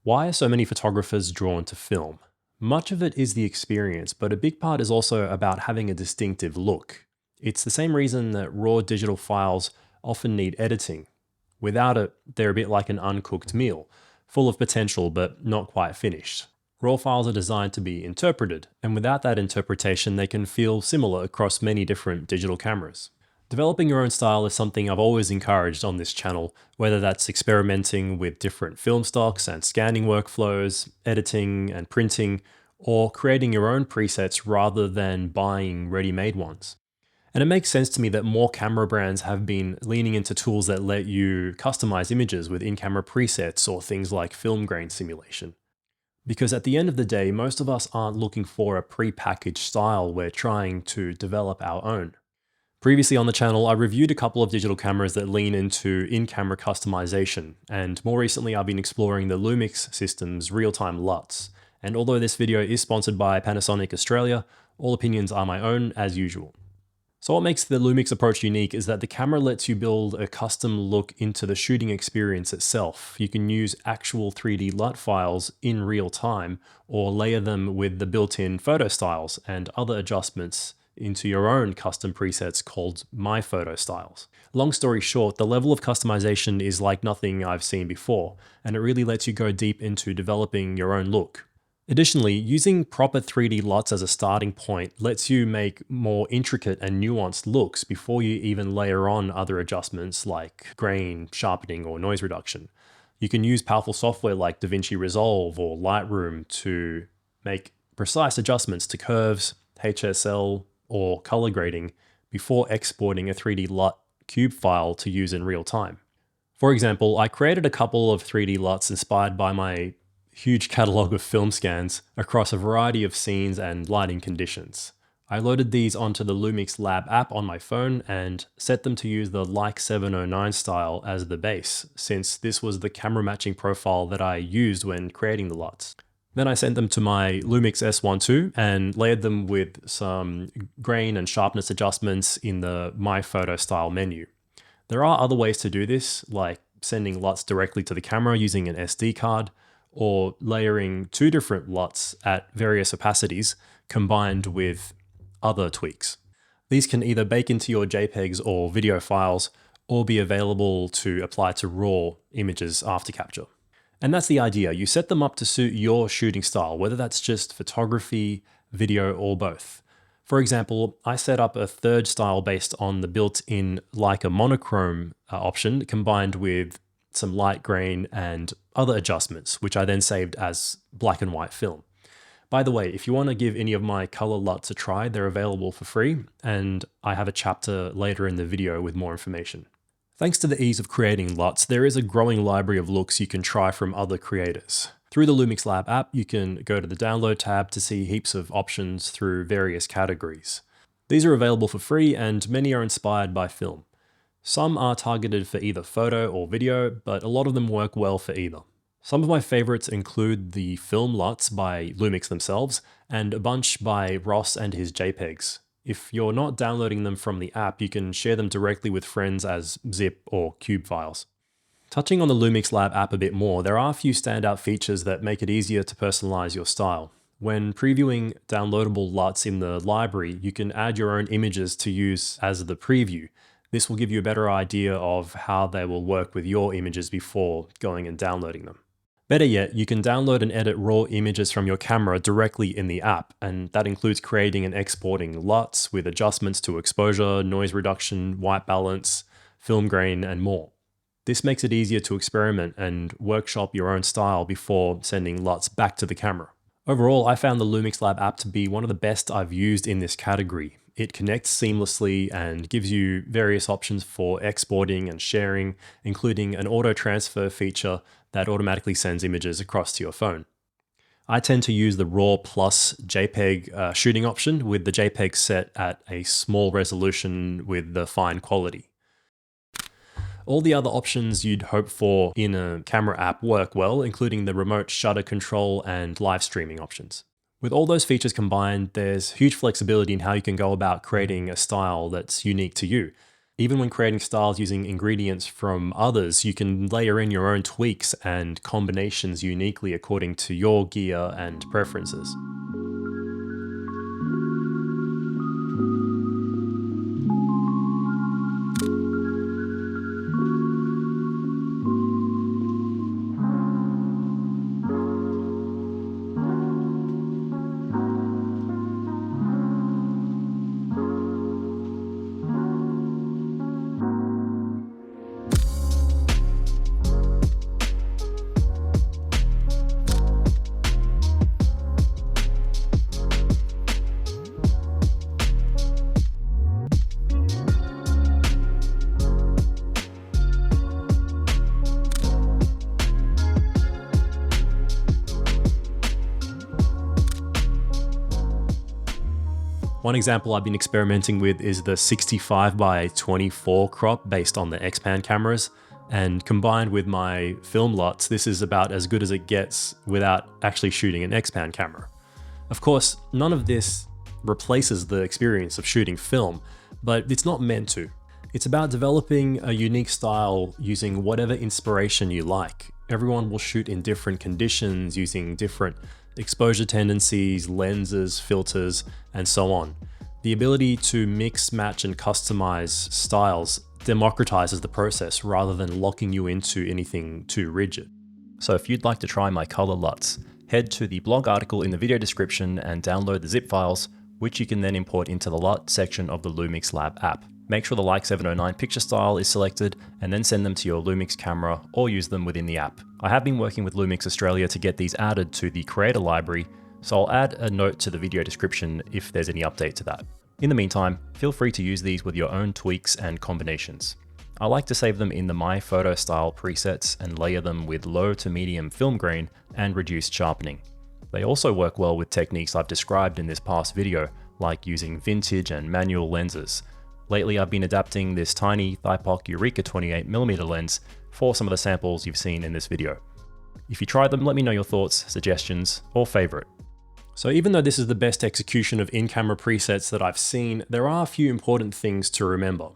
Why are so many photographers drawn to film? Much of it is the experience, but a big part is also about having a distinctive look. It's the same reason that raw digital files often need editing. Without it, they're a bit like an uncooked meal, full of potential but not quite finished. Raw files are designed to be interpreted, and without that interpretation, they can feel similar across many different digital cameras. Developing your own style is something I've always encouraged on this channel, whether that's experimenting with different film stocks and scanning workflows, editing and printing, or creating your own presets rather than buying ready-made ones. And it makes sense to me that more camera brands have been leaning into tools that let you customize images with in-camera presets or things like film grain simulation. Because at the end of the day, most of us aren't looking for a pre-packaged style, we're trying to develop our own. Previously on the channel, I reviewed a couple of digital cameras that lean into in-camera customization, and more recently I've been exploring the Lumix system's Real Time LUTs. And although this video is sponsored by Panasonic Australia, all opinions are my own as usual. So what makes the Lumix approach unique is that the camera lets you build a custom look into the shooting experience itself. You can use actual 3D LUT files in real time, or layer them with the built-in photo styles and other adjustments into your own custom presets called My Photo Styles. Long story short, the level of customization is like nothing I've seen before, and it really lets you go deep into developing your own look. Additionally, using proper 3D LUTs as a starting point lets you make more intricate and nuanced looks before you even layer on other adjustments like grain, sharpening, or noise reduction. You can use powerful software like DaVinci Resolve or Lightroom to make precise adjustments to curves, HSL, or color grading before exporting a 3D LUT cube file to use in real time. For example, I created a couple of 3D LUTs inspired by my huge catalog of film scans across a variety of scenes and lighting conditions. I loaded these onto the Lumix Lab app on my phone and set them to use the Like 709 style as the base, since this was the camera matching profile that I used when creating the LUTs. Then I sent them to my Lumix S1ii and layered them with some grain and sharpness adjustments in the My Photo Style menu. There are other ways to do this, like sending LUTs directly to the camera using an SD card, or layering two different LUTs at various opacities combined with other tweaks. These can either bake into your JPEGs or video files, or be available to apply to raw images after capture. And that's the idea. You set them up to suit your shooting style, whether that's just photography, video, or both. For example, I set up a third style based on the built-in Leica monochrome option combined with some light grain and other adjustments, which I then saved as black and white film. By the way, if you want to give any of my color LUTs a try, they're available for free, and I have a chapter later in the video with more information. Thanks to the ease of creating LUTs, there is a growing library of looks you can try from other creators. Through the Lumix Lab app, you can go to the download tab to see heaps of options through various categories. These are available for free, and many are inspired by film. Some are targeted for either photo or video, but a lot of them work well for either. Some of my favorites include the film LUTs by Lumix themselves, and a bunch by Ross and his JPEGs. If you're not downloading them from the app, you can share them directly with friends as zip or cube files. Touching on the Lumix Lab app a bit more, there are a few standout features that make it easier to personalize your style. When previewing downloadable LUTs in the library, you can add your own images to use as the preview. This will give you a better idea of how they will work with your images before going and downloading them. Better yet, you can download and edit raw images from your camera directly in the app, and that includes creating and exporting LUTs with adjustments to exposure, noise reduction, white balance, film grain, and more. This makes it easier to experiment and workshop your own style before sending LUTs back to the camera. Overall, I found the Lumix Lab app to be one of the best I've used in this category. It connects seamlessly and gives you various options for exporting and sharing, including an auto transfer feature that automatically sends images across to your phone. I tend to use the RAW plus JPEG shooting option, with the JPEG set at a small resolution with the fine quality. All the other options you'd hope for in a camera app work well, including the remote shutter control and live streaming options. With all those features combined, there's huge flexibility in how you can go about creating a style that's unique to you. Even when creating styles using ingredients from others, you can layer in your own tweaks and combinations uniquely according to your gear and preferences. One example I've been experimenting with is the 65 by 24 crop based on the XPAN cameras, and combined with my film LUTs, this is about as good as it gets without actually shooting an XPAN camera. Of course, none of this replaces the experience of shooting film, but it's not meant to. It's about developing a unique style using whatever inspiration you like. Everyone will shoot in different conditions using different exposure tendencies, lenses, filters, and so on. The ability to mix, match, and customize styles democratizes the process rather than locking you into anything too rigid. So if you'd like to try my color LUTs, head to the blog article in the video description and download the zip files, which you can then import into the LUT section of the Lumix Lab app. Make sure the Like 709 picture style is selected and then send them to your Lumix camera or use them within the app. I have been working with Lumix Australia to get these added to the creator library, so I'll add a note to the video description if there's any update to that. In the meantime, feel free to use these with your own tweaks and combinations. I like to save them in the My Photo style presets and layer them with low to medium film grain and reduced sharpening. They also work well with techniques I've described in this past video, like using vintage and manual lenses. Lately, I've been adapting this tiny Thypoc Eureka 28mm lens for some of the samples you've seen in this video. If you try them, let me know your thoughts, suggestions, or favorite. So even though this is the best execution of in-camera presets that I've seen, there are a few important things to remember.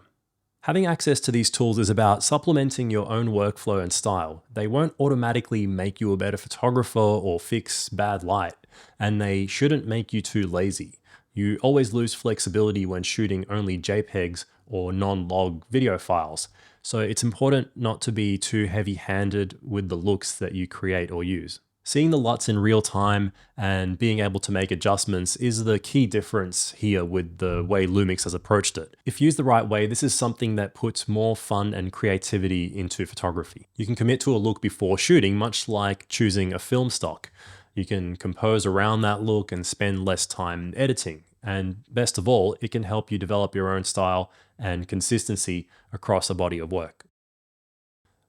Having access to these tools is about supplementing your own workflow and style. They won't automatically make you a better photographer or fix bad light, and they shouldn't make you too lazy. You always lose flexibility when shooting only JPEGs or non-log video files, so it's important not to be too heavy-handed with the looks that you create or use. Seeing the LUTs in real time and being able to make adjustments is the key difference here with the way Lumix has approached it. If used the right way, this is something that puts more fun and creativity into photography. You can commit to a look before shooting, much like choosing a film stock. You can compose around that look and spend less time editing. And best of all, it can help you develop your own style and consistency across a body of work.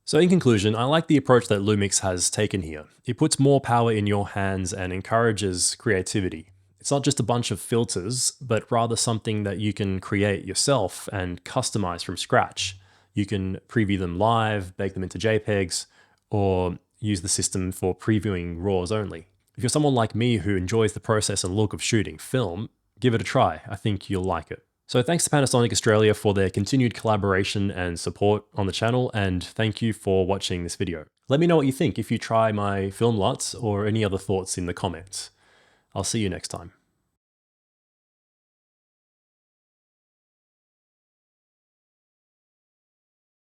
So in conclusion, I like the approach that Lumix has taken here. It puts more power in your hands and encourages creativity. It's not just a bunch of filters, but rather something that you can create yourself and customize from scratch. You can preview them live, bake them into JPEGs, or use the system for previewing RAWs only. If you're someone like me who enjoys the process and look of shooting film, give it a try. I think you'll like it. So thanks to Panasonic Australia for their continued collaboration and support on the channel, and thank you for watching this video. Let me know what you think if you try my film LUTs or any other thoughts in the comments. I'll see you next time.